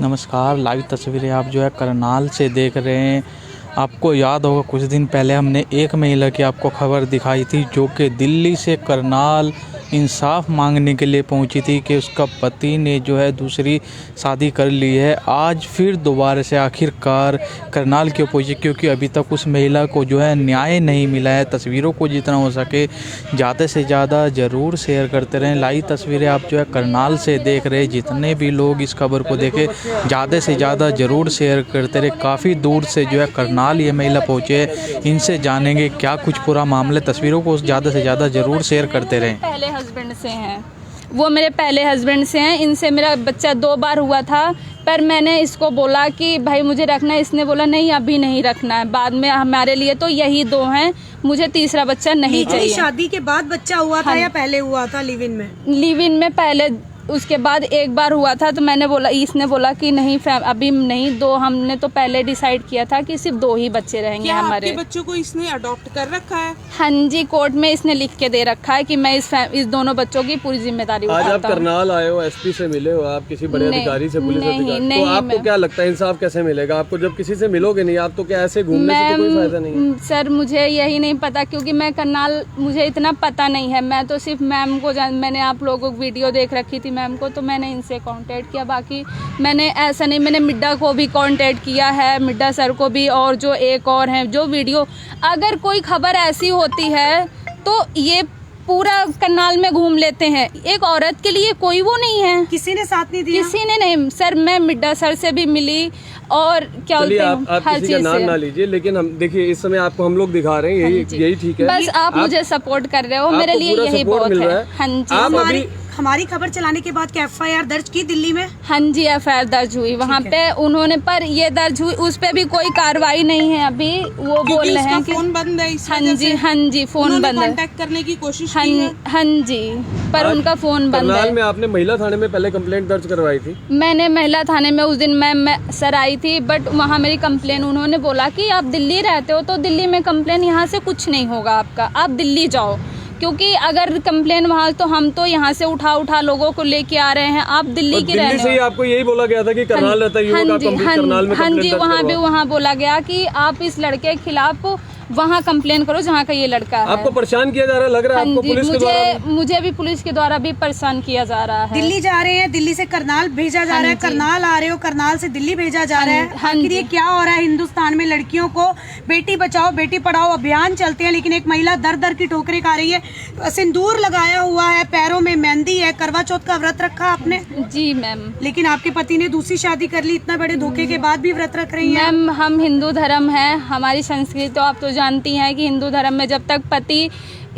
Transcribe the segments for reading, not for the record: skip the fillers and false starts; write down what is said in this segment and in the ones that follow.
नमस्कार। लाइव तस्वीरें आप जो है करनाल से देख रहे हैं। आपको याद होगा कुछ दिन पहले हमने एक महिला की आपको खबर दिखाई थी जो कि दिल्ली से करनाल इंसाफ मांगने के लिए पहुंची थी कि उसका पति ने जो है दूसरी शादी कर ली है। आज फिर दोबारा से आखिरकार करनाल क्यों पहुंची, क्योंकि अभी तक उस महिला को जो है न्याय नहीं मिला है। तस्वीरों को जितना हो सके ज़्यादा से ज़्यादा ज़रूर शेयर करते रहें। लाइव तस्वीरें आप जो है करनाल से देख रहे हैं। जितने भी लोग इस खबर को देखें ज़्यादा से ज़्यादा ज़रूर शेयर करते रहे। काफ़ी दूर से जो है करनाल ये महिला पहुँचे, इनसे जानेंगे क्या कुछ पूरा मामला। तस्वीरों को ज़्यादा से ज़्यादा ज़रूर शेयर करते रहें। पहले हस्बैंड से हैं, वो मेरे पहले हस्बैंड से हैं। इनसे मेरा बच्चा 2 बार हुआ था, पर मैंने इसको बोला कि भाई मुझे रखना है। इसने बोला नहीं अभी नहीं रखना है, बाद में हमारे लिए तो यही 2 हैं, मुझे तीसरा बच्चा नहीं चाहिए। शादी के बाद बच्चा हुआ था या पहले हुआ था लिव इन में? लिव इन में पहले, उसके बाद 1 बार हुआ था। तो मैंने बोला, इसने बोला कि नहीं अभी नहीं 2। हमने तो पहले डिसाइड किया था कि सिर्फ 2 ही बच्चे रहेंगे हमारे। आपके बच्चों को इसने अडॉप्ट कर रखा है? हाँ जी, कोर्ट में इसने लिख के दे रखा है कि मैं इस दोनों बच्चों की पूरी जिम्मेदारी उठाता हूँ। आज आप करनाल आए हो, एसपी से मिले हो, आप किसी बड़े अधिकारी से, पुलिस अधिकारी, तो आपको क्या लगता है इंसाफ कैसे मिलेगा आपको? जब किसी से मिलोगे नहीं आप तो क्या ऐसे घूमने से तो कोई फायदा नहीं है? सर मुझे यही नहीं पता, क्योंकि मैं करनाल, मुझे इतना पता नहीं है। मैं तो सिर्फ मैम को मैंने आप लोगों को वीडियो देख रखी थी मैम को, तो मैंने इनसे कांटेक्ट किया। बाकी मैंने ऐसा नहीं, मैंने मिड्डा को भी कांटेक्ट किया है, मिड्डा सर को भी, और जो एक और हैं जो वीडियो, अगर कोई खबर ऐसी होती है तो ये पूरा करनाल में घूम लेते हैं। एक औरत के लिए कोई वो नहीं है। किसी ने साथ नहीं दिया? किसी ने नहीं सर। मैं मिड्डा सर से भी मिली और क्या बोलते हैं, आप किसी का नाम ना लीजिए, लेकिन हम देखिए इस समय आपको हम लोग दिखा रहे हैं, यही ठीक है। बस आप मुझे सपोर्ट कर रहे हो, मेरे लिए यही बहुत है। हाँ जी, हमारी खबर चलाने के बाद क्या FIR दर्ज की दिल्ली में? हाँ जी, FIR दर्ज हुई वहाँ पे उन्होंने, पर ये दर्ज हुई, उस पे भी कोई कार्रवाई नहीं है अभी। वो बोल रहे हैं कि फोन बंद है। हाँ जी फोन बंद है। कांटेक्ट करने की कोशिश की है? हाँ जी, पर उनका फोन बंद है। में आपने महिला थाने में पहले कंप्लेंट दर्ज करवाई थी? मैंने महिला थाने में उस दिन मैं सर आई थी, बट वहाँ मेरी कंप्लेन, उन्होंने बोला कि आप दिल्ली रहते हो तो दिल्ली में कंप्लेन, यहाँ से कुछ नहीं होगा आपका, आप दिल्ली जाओ। क्योंकि अगर कंप्लेन वहाँ, तो हम तो यहाँ से उठा लोगों को लेके आ रहे हैं, आप दिल्ली के रहने से ही आपको यही बोला गया था कि करनाल रहता है युवक, करनाल में हाँ जी, वहाँ बोला गया कि आप इस लड़के के खिलाफ वहाँ कंप्लेन करो जहाँ का ये लड़का है। आपको परेशान किया जा रहा है, लग रहा है आपको पुलिस के द्वारा? मुझे भी पुलिस के द्वारा भी परेशान किया जा रहा है। दिल्ली जा रहे हैं, दिल्ली से करनाल भेजा जा रहा है, करनाल आ रहे हो, करनाल से दिल्ली भेजा जा रहा है। आखिर ये क्या हो रहा है? हिंदुस्तान में लड़कियों को बेटी बचाओ बेटी पढ़ाओ अभियान चलते हैं, लेकिन एक महिला दर दर की ठोकरें खा रही है। सिंदूर लगाया हुआ है, पैरों में मेहंदी है, करवा चौथ का व्रत रखा आपने? जी मैम। लेकिन आपके पति ने दूसरी शादी कर ली, इतना बड़े धोखे के बाद भी व्रत रख रही है? मैम हम हिंदू धर्म है, हमारी संस्कृति तो आप तो जानती हैं कि हिंदू धर्म में जब तक पति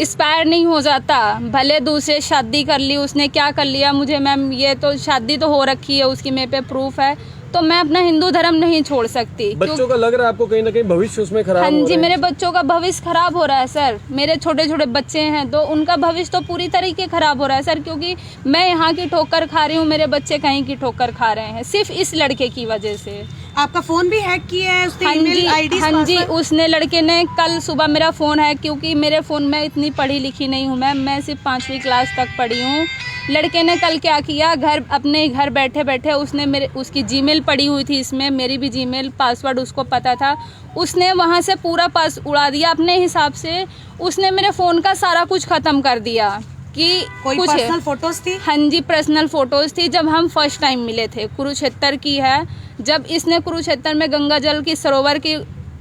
एक्सपायर नहीं हो जाता, भले दूसरे शादी कर ली, उसने क्या कर लिया मुझे मैम, ये तो शादी तो हो रखी है उसकी, मेरे पे प्रूफ है, तो मैं अपना हिंदू धर्म नहीं छोड़ सकती। बच्चों का लग रहा है आपको कहीं ना कहीं भविष्य उसमें खराब हाँ हो जी, रहा है? मेरे बच्चों का भविष्य खराब हो रहा है सर। मेरे छोटे छोटे बच्चे हैं तो उनका भविष्य तो पूरी तरीके खराब हो रहा है सर, क्योंकि मैं यहाँ की ठोकर खा रही हूँ, मेरे बच्चे कहीं की ठोकर खा रहे हैं, सिर्फ इस लड़के की वजह से। आपका फोन भी हैक किया है उसने? हाँ जी, उसने, लड़के ने कल सुबह मेरा फोन हैक, क्योंकि मेरे फोन में इतनी पढ़ी लिखी नहीं हूँ मैं सिर्फ 5वीं क्लास तक पढ़ी हूँ। लड़के ने कल क्या किया, अपने घर बैठे बैठे उसने उसकी जीमेल पड़ी हुई थी, इसमें मेरी भी जीमेल पासवर्ड उसको पता था, उसने वहाँ से पूरा पास उड़ा दिया अपने हिसाब से। उसने मेरे फ़ोन का सारा कुछ ख़त्म कर दिया कि कोई पर्सनल फोटोज थी? हाँ जी, पर्सनल फोटोज थी। जब हम फर्स्ट टाइम मिले थे, कुरुक्षेत्र की है, जब इसने कुरुक्षेत्र में गंगा जल की सरोवर की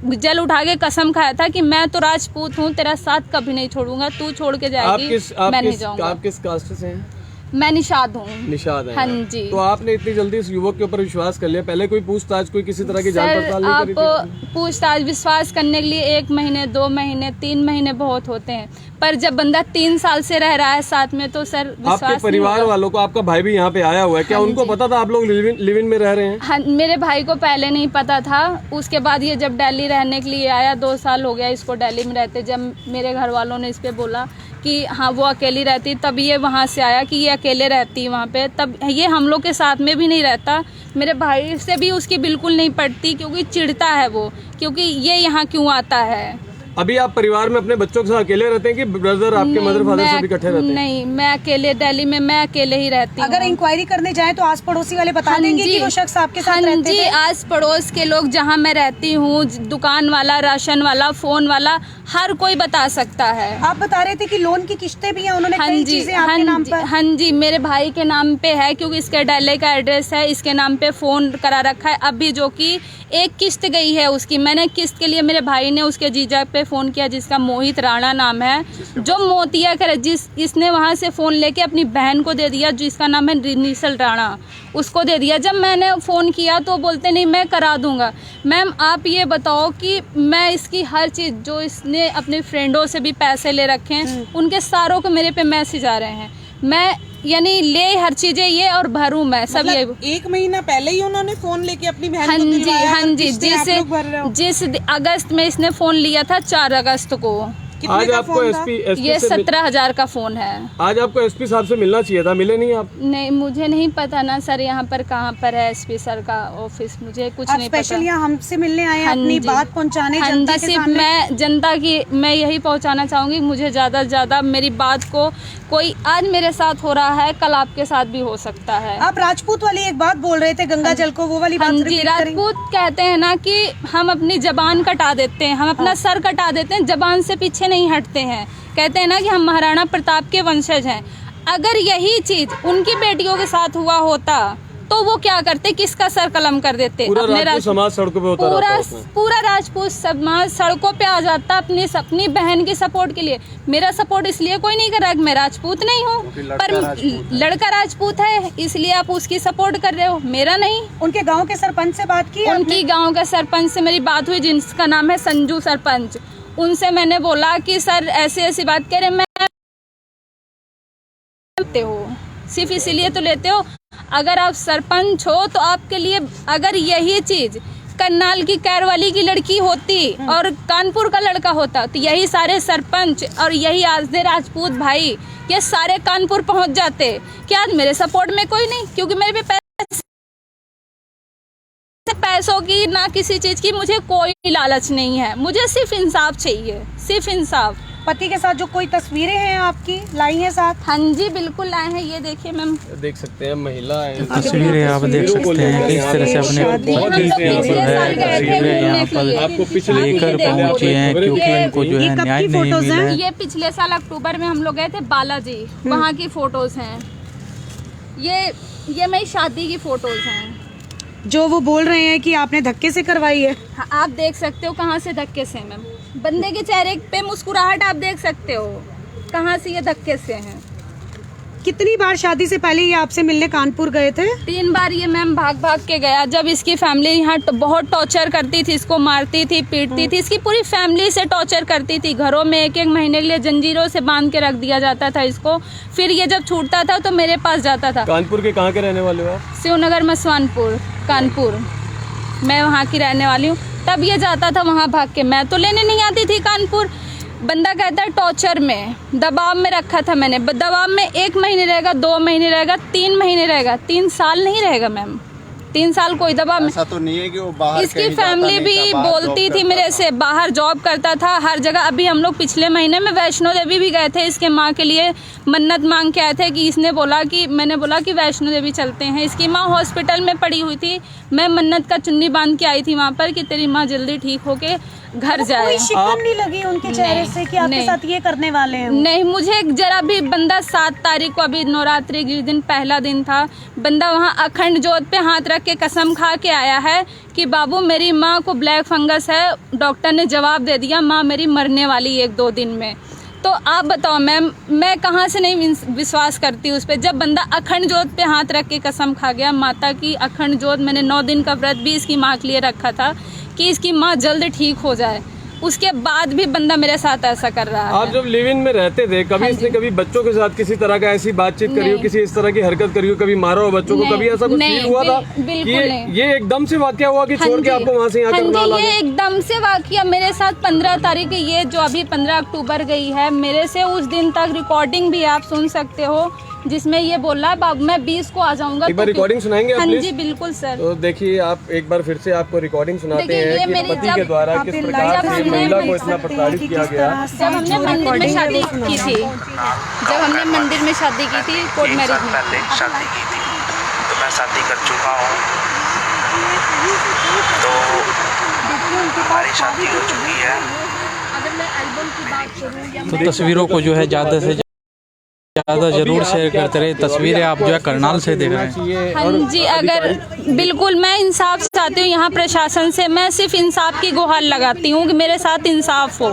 जल उठा के कसम खाया था कि मैं तो राजपूत हूँ, तेरा साथ कभी नहीं छोड़ूंगा, तू छोड़ के जाएगी, मैं नहीं जाऊँगा। आप किस कास्ट से हैं? मैं निषाद हूँ। निषाद है? हाँ जी। तो आपने इतनी जल्दी इस युवक के ऊपर विश्वास कर लिया, पहले कोई पूछताछ, कोई किसी तरह की जांच पड़ताल नहीं करी थी? आप पूछताछ विश्वास करने के लिए 1 महीने 2 महीने 3 महीने बहुत होते हैं, पर जब बंदा 3 साल से रह रहा है साथ में तो सर विश्वास आपके परिवार वालों को, आपका भाई भी यहाँ पे आया हुआ है, क्या उनको पता था आप लोग लिव इन में रह रहे हैं? हाँ, मेरे भाई को पहले नहीं पता था। उसके बाद ये जब दिल्ली रहने के लिए आया, 2 साल हो गया इसको दिल्ली में रहते, जब मेरे घर वालों ने इस पे बोला कि हाँ वो अकेली रहती, तब ये वहाँ से आया कि ये अकेले रहती है वहाँ पे। तब ये हम लोग के साथ में भी नहीं रहता, मेरे भाई से भी उसकी बिल्कुल नहीं पड़ती, क्योंकि चिढ़ता है वो, क्योंकि ये यहाँ क्यों आता है। अभी आप परिवार में अपने बच्चों के साथ अकेले रहते हैं कि ब्रदर आपके मदर फादर सब इकट्ठे रहते हैं? नहीं, मैं अकेले दिल्ली में मैं अकेले ही रहती हूँ। अगर इंक्वायरी करने जाए तो आस पड़ोसी वाले बता देंगे कि वो शख्स आपके साथ रहते थे? आस पड़ोस के लोग, जहाँ मैं रहती हूँ, दुकान वाला, राशन वाला, फोन वाला, हर कोई बता सकता है। आप बता रहे थे कि लोन की किस्तें भी हैं, उन्होंने कई चीजें आपके नाम पर? हाँ जी, मेरे भाई के नाम पे है क्योंकि इसके दिल्ली का एड्रेस है, इसके नाम पे फोन करा रखा है। अभी जो कि एक किस्त गई है उसकी, मैंने किस्त के लिए मेरे भाई ने उसके जीजा पे फोन किया जिसका मोहित राणा नाम है, जो मोतिया कर इसने वहाँ से फोन लेके अपनी बहन को दे दिया जिसका नाम है निशल राणा, उसको दे दिया। जब मैंने फ़ोन किया तो बोलते नहीं मैं करा दूंगा। मैम आप ये बताओ कि मैं इसकी हर चीज़, जो इसने अपने फ्रेंडों से भी पैसे ले रखे हैं उनके सारों को मेरे पे मैसेज आ रहे हैं, मैं यानी ले हर चीजें ये और भरूं मैं सब मतलब ये 1 महीना पहले ही उन्होंने फोन लेके अपनी बहन को दिलवाया? हाँ जी, जिस अगस्त में इसने फोन लिया था 4 अगस्त को। आज आपको एसपी ये 17,000 का फोन है। आज आपको एसपी साहब से मिलना चाहिए था, मिले नहीं आप? नहीं, मुझे नहीं पता ना सर यहाँ पर कहाँ पर है एसपी सर का ऑफिस, मुझे कुछ नहीं पता। स्पेशल यहाँ हमसे मिलने आए हैं अपनी बात पहुँचाने जनता के सामने? मैं जनता की मैं यही पहुँचाना चाहूँगी, मुझे ज़्यादा से ज़्यादा मेरी बात को, कोई आज मेरे साथ हो रहा है कल आपके साथ भी हो सकता है। आप राजपूत वाली एक बात बोल रहे थे गंगा जल को, वो वाली बात जी, राजपूत कहते हैं ना कि हम अपनी जबान कटा देते हैं, हम अपना सर कटा देते हैं, जबान से पीछे नहीं हटते हैं। कहते हैं ना कि हम महाराणा प्रताप के वंशज हैं। अगर यही चीज उनकी बेटियों के साथ हुआ होता तो वो क्या करते, किसका सर कलम कर देते? अपने समाज सड़कों पे होता पूरा राजपूत समाज सड़कों पे आ जाता अपनी बहन की सपोर्ट के लिए। मेरा सपोर्ट इसलिए कोई नहीं कर रहा, मैं राजपूत नहीं हूँ, पर लड़का राजपूत है इसलिए आप उसकी सपोर्ट कर रहे हो, मेरा नहीं। उनके गाँव के सरपंच से बात की? उनकी गाँव के सरपंच से मेरी बात हुई जिसका नाम है संजू सरपंच। उनसे मैंने बोला कि सर ऐसी ऐसी बात कह रहे, मैं लेते हो सिर्फ इसीलिए तो लेते हो, अगर आप सरपंच हो तो आपके लिए, अगर यही चीज करनाल की कैरवाली की लड़की होती और कानपुर का लड़का होता तो यही सारे सरपंच और यही आजदे राजपूत भाई ये सारे कानपुर पहुंच जाते। क्या आज मेरे सपोर्ट में कोई नहीं? क्योंकि मेरे पे पैसों की ना किसी चीज की मुझे कोई लालच नहीं है, मुझे सिर्फ इंसाफ चाहिए, सिर्फ इंसाफ। पति के साथ जो कोई तस्वीरें हैं आपकी लाई हैं साथ? हाँ जी बिल्कुल लाए हैं, ये देखिए मैम, देख सकते हैं महिला तस्वीरें आप देख सकते हैं किस तरह से अपने आपको पिछले लेकर पहुंचे हैं क्योंकि इनको जो है न्याय नहीं मिला है। ये पिछले साल अक्टूबर में हम लोग गए थे बालाजी, वहाँ की फोटोज हैं, ये मेरी शादी की फोटोज हैं जो वो बोल रहे हैं कि आपने धक्के से करवाई है। हाँ, आप देख सकते हो कहाँ से धक्के से मैम, बंदे के चेहरे पे मुस्कुराहट आप देख सकते हो, कहाँ से ये धक्के से हैं। कितनी बार शादी से पहले ये आपसे मिलने कानपुर गए थे? 3 बार ये मैम भाग भाग के गया। जब इसकी फैमिली यहाँ बहुत टॉर्चर करती थी, इसको मारती थी, पीटती थी, इसकी पूरी फैमिली से टॉर्चर करती थी, घरों में 1-1 महीने के लिए जंजीरों से बांध के रख दिया जाता था इसको। फिर ये जब छूटता था तो मेरे पास जाता था। कानपुर के कहाँ के रहने वाले हो आप? शिवनगर मसवानपुर कानपुर, मैं वहाँ की रहने वाली हूँ। तब ये जाता था वहाँ भाग के, मैं तो लेने नहीं आती थी कानपुर। बंदा कहता है टॉर्चर में, दबाव में रखा था मैंने, दबाव में 1 महीने रहेगा, 2 महीने रहेगा, 3 महीने रहेगा, 3 साल नहीं रहेगा मैम, 3 साल कोई दबाव में। ऐसा तो नहीं है कि वो बाहर इसकी फैमिली भी बोलती थी मेरे से, बाहर जॉब करता था हर जगह। अभी हम लोग पिछले महीने में वैष्णो देवी भी गए थे, इसके माँ के लिए मन्नत मांग के आए थे कि इसने बोला कि, मैंने बोला कि वैष्णो देवी चलते हैं। इसकी माँ हॉस्पिटल में पड़ी हुई थी, मैं मन्नत का चुन्नी बांध के आई थी वहाँ पर कि तेरी माँ जल्दी ठीक होके घर जाए। कोई शिकन नहीं लगी उनके चेहरे से कि आपके साथ ये करने वाले हैं? नहीं, मुझे जरा भी बंदा 7 तारीख को, अभी नवरात्रि के दिन पहला दिन था, बंदा वहाँ अखंड जोत पे हाथ रख के कसम खा के आया है कि बाबू मेरी माँ को ब्लैक फंगस है, डॉक्टर ने जवाब दे दिया माँ मेरी मरने वाली 1-2 दिन में। तो आप बताओ मैम, मैं कहाँ से नहीं विश्वास करती उस पर, जब बंदा अखंड जोत पे हाथ रख के कसम खा गया। माता की अखंड जोत, मैंने 9 दिन का व्रत भी इसकी माँ के लिए रखा था कि इसकी माँ जल्द ठीक हो जाए, उसके बाद भी बंदा मेरे साथ ऐसा कर रहा है। आप जब लिव इन में रहते थे, कभी इसने कभी बच्चों के साथ किसी तरह का ऐसी बातचीत करी हो, किसी इस तरह की हरकत करी हो, कभी मारा हो बच्चों को, कभी ऐसा कुछ फील हुआ था? ये एकदम से वाकया हुआ कि छोड़ के आपको वहाँ से यहाँ करनाल आ गए? ये एकदम से वाकया मेरे साथ 15 तारीख, ये जो अभी 15 अक्टूबर गई है, मेरे से उस दिन तक रिकॉर्डिंग भी आप सुन सकते हो, जिसमें ये बोल रहा है बाबू मैं 20 को आ जाऊंगा। एक बार रिकॉर्डिंग सुनाएंगे आप हाँ प्लीज? जी बिल्कुल सर। तो देखिए आप एक बार फिर से आपको रिकॉर्डिंग सुनाते देखिए, ये हैं कि मेरी पति के द्वारा किस प्रकार से महिला को इतना प्रताड़ित किया गया। जब हमने मंदिर में शादी की थी, जब हमने मंदिर में शादी की थी कोर्ट मैरिज में, पहले शादी की थी, तो मैं शादी कर चुका हूँ, तो हमारी शादी हो चुकी है। अगर मैं एल्बम की बात करूँ या तो तस्वीरों को जो है ज़्यादा से ज़्यादा जरूर शेयर करते रहे। तस्वीरें आप जो है करनाल से देख रहे हैं। हाँ जी, अगर बिल्कुल मैं इंसाफ चाहती हूँ यहाँ प्रशासन से, मैं सिर्फ इंसाफ की गुहार लगाती हूँ कि मेरे साथ इंसाफ हो।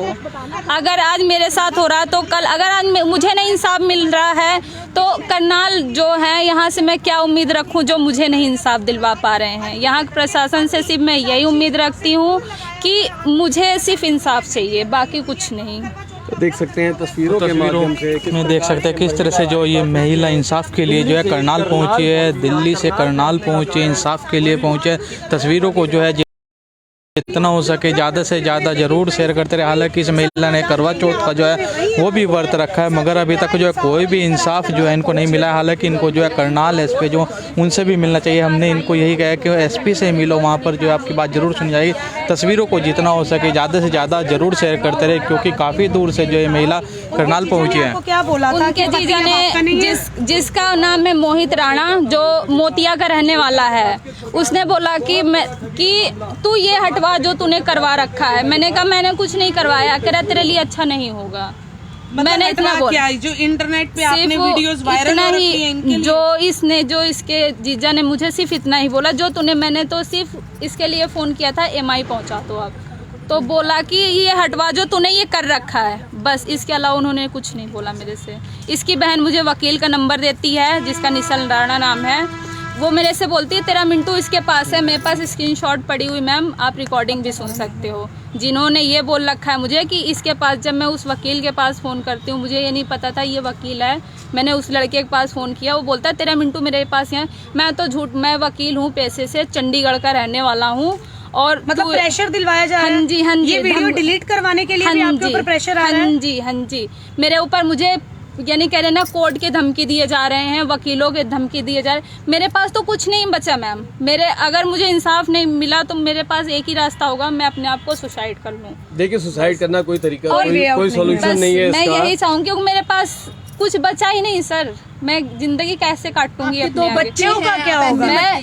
अगर आज मेरे साथ हो रहा है तो कल अगर आज मुझे नहीं इंसाफ मिल रहा है तो करनाल जो है यहाँ से मैं क्या उम्मीद रखूँ जो मुझे नहीं इंसाफ दिलवा पा रहे हैं। यहाँ के प्रशासन से सिर्फ मैं यही उम्मीद रखती हूँ कि मुझे सिर्फ इंसाफ चाहिए, बाकी कुछ नहीं। तो देख सकते हैं तस्वीरों के माध्यम से में देख सकते हैं किस तरह से जो ये महिला इंसाफ के लिए जो है करनाल पहुंची है, दिल्ली से करनाल पहुंची, इंसाफ के लिए पहुंचे। तस्वीरों को जो है जितना हो सके ज़्यादा से ज़्यादा ज़रूर शेयर करते रहे। हालांकि इस महिला ने करवा चौथ का जो है वो भी व्रत रखा है, मगर अभी तक जो है कोई भी इंसाफ जो है इनको नहीं मिला है। हालांकि इनको जो है करनाल एसपी जो उनसे भी मिलना चाहिए। हमने इनको यही कहा कि एसपी से मिलो, वहाँ पर जो है आपकी बात ज़रूर सुन जाएगी। तस्वीरों को जितना हो सके ज़्यादा से ज़्यादा ज़रूर शेयर करते रहे, क्योंकि काफ़ी दूर से जो ये महिला करनाल पहुँची है। क्या बोला था उनके जीजा ने जिसका नाम है मोहित राणा, जो मोतिया का रहने वाला है, उसने बोला कि तू ये हटवा जो तूने करवा रखा है। मैंने कहा मैंने कुछ नहीं करवाया। कह रहा तेरे लिए अच्छा नहीं होगा। मैंने इतना बोला। जो इंटरनेट पे आपने वीडियोस वायरल हो रखी हैं इनके लिए। जो इसके जीजा ने मुझे सिर्फ इतना ही बोला, जो तूने, मैंने तो सिर्फ इसके लिए फोन किया था MI पहुंचा तो अब तो बोला कि ये हटवा जो तूने ये कर रखा है, बस इसके अलावा उन्होंने कुछ नहीं बोला मेरे से। इसकी बहन मुझे वकील का नंबर देती है जिसका निसल राणा नाम है, वो मेरे से बोलती है तेरा मिंटू इसके पास है। मेरे पास स्क्रीनशॉट पड़ी हुई मैम, आप रिकॉर्डिंग भी सुन सकते हो। जिन्होंने ये बोल रखा है मुझे कि इसके पास, जब मैं उस वकील के पास फ़ोन करती हूँ, मुझे ये नहीं पता था ये वकील है। मैंने उस लड़के के पास फ़ोन किया, वो बोलता है तेरा मिंटू मेरे पास है। मैं तो झूठ, मैं वकील हूँ पेशे से, चंडीगढ़ का रहने वाला हूँ। और मतलब प्रेशर दिलवाया जा रहा है। हाँ जी, हाँ जी। ये वीडियो डिलीट करवाने के लिए भी आपके ऊपर प्रेशर आ रहा है? हाँ जी, हाँ जी। मेरे ऊपर मुझे यानी कह रहे ना कोर्ट के धमकी दिए जा रहे हैं, वकीलों के धमकी दिए जा रहे हैं। मेरे पास तो कुछ नहीं बचा मैम। अगर मुझे इंसाफ नहीं मिला तो मेरे पास एक ही रास्ता होगा, मैं अपने आप को सुसाइड कर लूं। देखिए सुसाइड करना कोई तरीका, कोई बस सोल्यूशन नहीं है इसका। मैं यही चाहूंगी क्योंकि मेरे पास कुछ बचा ही नहीं सर। मैं जिंदगी कैसे काटूंगी अपने? तो बच्चों का क्या होगा?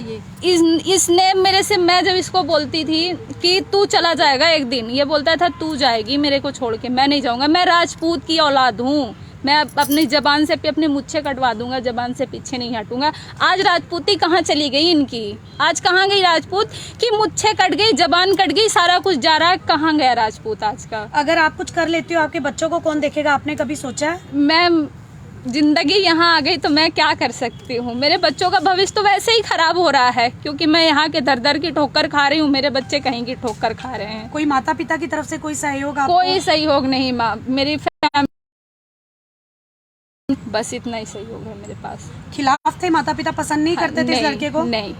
इसने मेरे से, मैं जब इसको बोलती थी कि तू चला जाएगा एक दिन, ये बोलता था तू जाएगी मेरे को छोड़ के, मैं नहीं जाऊंगा। मैं राजपूत की औलाद हूँ, मैं अपनी जबान से अपने मुच्छे कटवा दूंगा, जबान से पीछे नहीं हटूंगा। आज राजपूती कहाँ चली गई इनकी? आज कहाँ गई राजपूत की? मुच्छे कट गई, जबान कट गई, सारा कुछ जा रहा है। कहाँ गया राजपूत आज का? अगर आप कुछ कर लेती हो, आपके बच्चों को कौन देखेगा? आपने कभी सोचा है? मैं जिंदगी यहाँ आ गई तो मैं क्या कर सकती हूँ? मेरे बच्चों का भविष्य तो वैसे ही खराब हो रहा है, क्योंकि मैं यहाँ के दर दर की ठोकर खा रही हूँ, मेरे बच्चे कहीं की ठोकर खा रहे हैं। कोई माता पिता की तरफ से कोई सहयोग आपको? कोई सहयोग नहीं माँ, मेरी बस इतना ही सहयोग है मेरे पास। खिलाफ थे माता पिता? पसंद नहीं करते थे इस लड़के को? नहीं,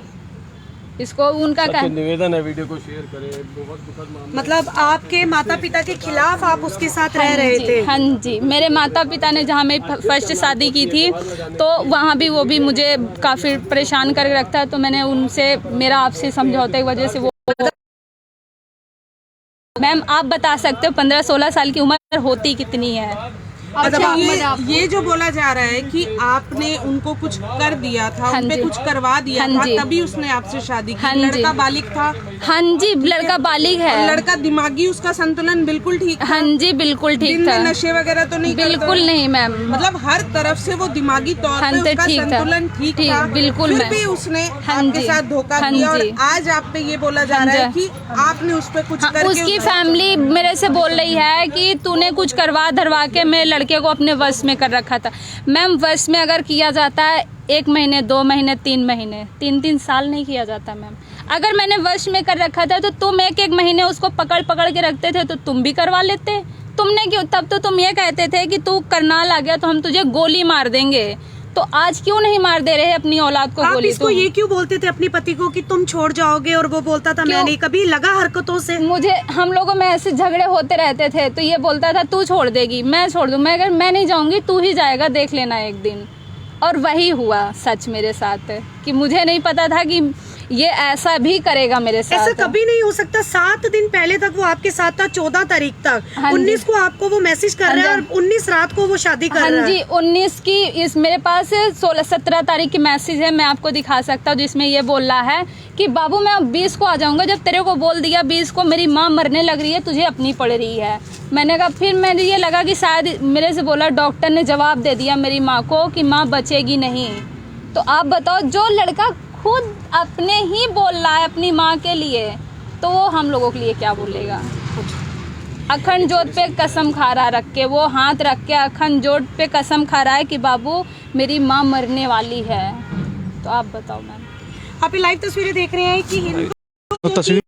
इसको उनका क्या निवेदन है, वीडियो को शेयर करें। बहुत दुखद मामला। मतलब आपके माता पिता के खिलाफ आप उसके साथ रह रहे थे? हाँ जी, मेरे माता पिता ने जहाँ मेरी फर्स्ट शादी की थी तो वहाँ भी वो भी मुझे काफ़ी परेशान करके रखता है। तो मैंने उनसे, मेरा आपसे समझौते की वजह से वो, मैम आप बता सकते हो 15-16 साल की उम्र होती कितनी है? अच्छा, ये जो बोला जा रहा है कि आपने उनको कुछ कर दिया था, उन पे कुछ करवा दिया था, तभी उसने आपसे शादी की। लड़का बालिग था? हाँ जी, लड़का बालिग है। लड़का दिमागी, उसका संतुलन बिल्कुल ठीक था? हाँ जी, बिल्कुल ठीक था। नशे वगैरह तो नहीं? बिल्कुल नहीं मैम। मतलब हर तरफ से वो दिमागी तौर पे उसका संतुलन ठीक था, बिल्कुल। फिर भी उसने आपके साथ धोखा दिया और आज आप पे ये बोला जा रहा है कि आपने उस पे कुछ करके। उसकी फैमिली मेरे से बोल रही है कि तूने कुछ करवा धरवा के मेरे लड़के को अपने वश में कर रखा था। मैम वश में अगर किया जाता है 1 महीने, 2 महीने, 3 महीने, 3 साल नहीं किया जाता मैम। अगर मैंने वश में कर रखा था तो तुम 1 महीने उसको पकड़ के रखते थे तो तुम भी करवा लेते। तुमने क्यों? तब तो तुम ये कहते थे कि तू करनाल आ गया तो हम तुझे गोली मार देंगे। तो आज क्यों नहीं मार दे रहे अपनी औलाद को गोली? आप इसको ये क्यों बोलते थे अपने पति को कि तुम छोड़ जाओगे, और वो बोलता था मैं नहीं? कभी लगा हरकतों से? मुझे, हम लोगों में ऐसे झगड़े होते रहते थे तो ये बोलता था तू छोड़ देगी, मैं छोड़ दूं। मैं नहीं जाऊंगी, तू ही जाएगा, देख लेना एक दिन। और वही हुआ सच मेरे साथ, कि मुझे नहीं पता था कि ये ऐसा भी करेगा मेरे साथ। ऐसा कभी नहीं हो सकता। 7 दिन पहले तक वो आपके साथ था, 14 तारीख तक। 19 को आपको वो मैसेज कर रहा है और 19 रात को वो शादी कर रहा है। हाँ जी, 19 की इस मेरे पास 16-17 तारीख की मैसेज है, मैं आपको दिखा सकता हूँ, जिसमें ये बोल रहा है कि बाबू मैं अब 20 को आ जाऊंगा। जब तेरे को बोल दिया 20 को मेरी माँ मरने लग रही है, तुझे अपनी पड़ रही है। मैंने कहा, फिर मैंने ये लगा कि शायद मेरे से बोला, डॉक्टर ने जवाब दे दिया मेरी माँ को कि माँ बचेगी नहीं। तो आप बताओ, जो लड़का खुद अपने ही बोल रहा है अपनी माँ के लिए, तो वो हम लोगों के लिए क्या बोलेगा। अखंड जोत पे कसम खा रहा, रख के वो हाथ रख के अखंड जोत पे कसम खा रहा है कि बाबू मेरी माँ मरने वाली है। तो आप बताओ मैम। आप ये लाइव तस्वीरें देख रहे हैं कि हिंदू तो तस्वीर